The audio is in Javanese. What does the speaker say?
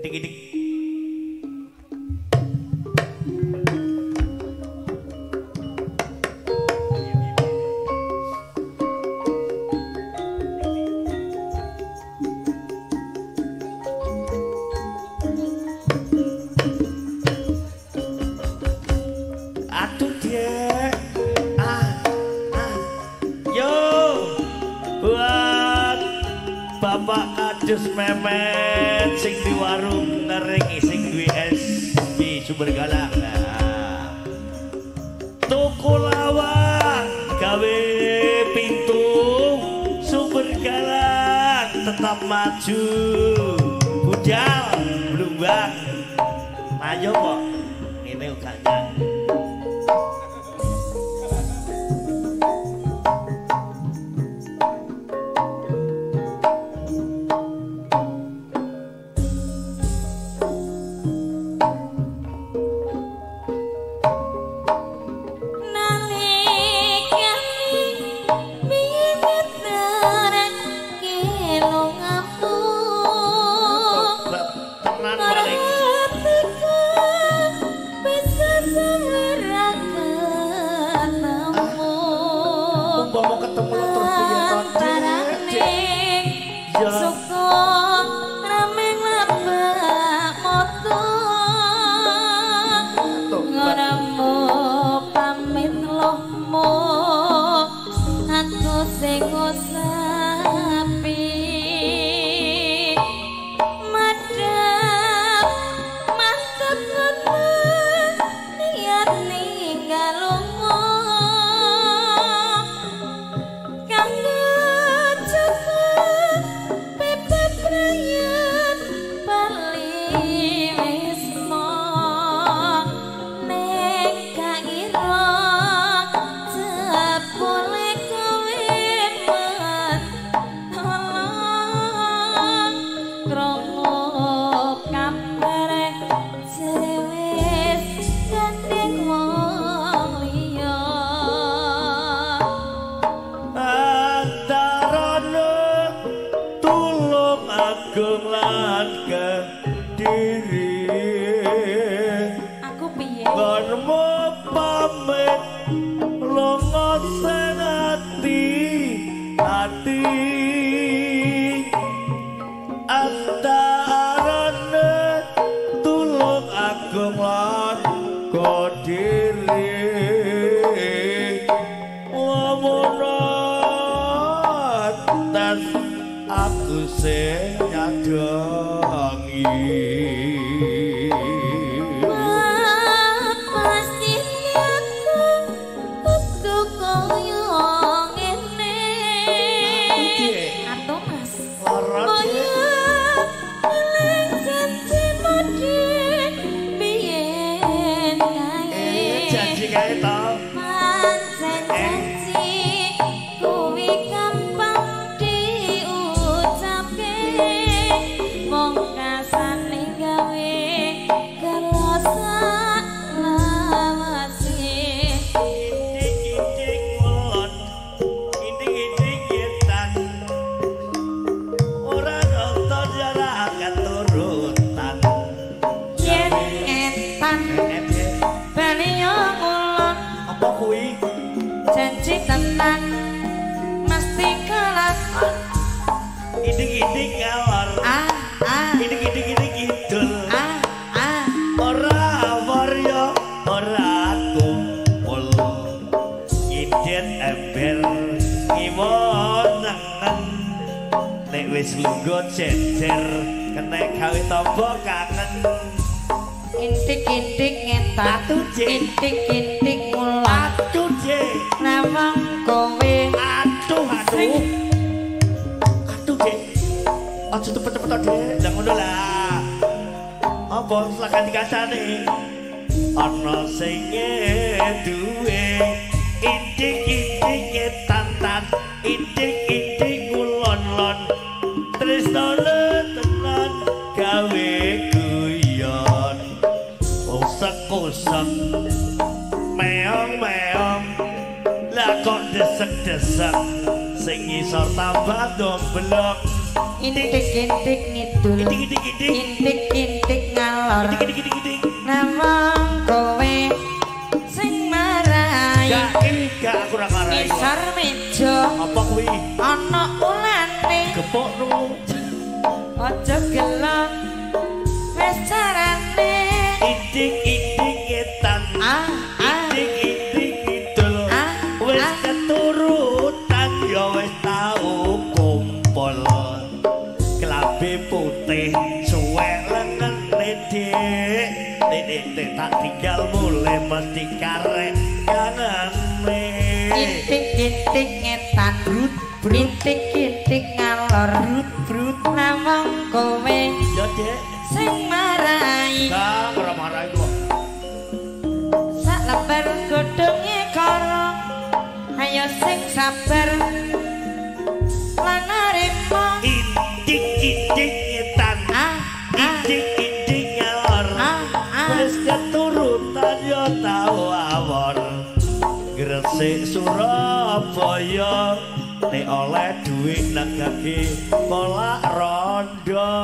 Dik-dik. Aduh dia. Yo. Buat Bapak Kadus Memet sing di warung ngering sing duwe es di Sumber Galang. Tuku lawang gawe pintu Sumber Galang tetap maju. Budal blumbang. Ayo kok ini ukanya. Desek-desek sing ngisor tambah domblok intik-intik kidul intik ngalor nawang kowe sing marai gak kurang marai ngisor meja apa kuwi ana ulane gepokno aja gelem wis carane intik etan intik kidul wis keturutan ya wis tau kumpul klambi putih suwek lengene dik tak tinggal mulai mesti karek kanane intik ngetan intik ngalor nawang kowe ya dek sing marai gak ora marai kok sak lembar godhonge karo ayo sing sabar lan narima intik ngetan intik ngalor wis keturutan ya tau awor Gresik Surabaya nek oleh duit nang kaki kolak rondo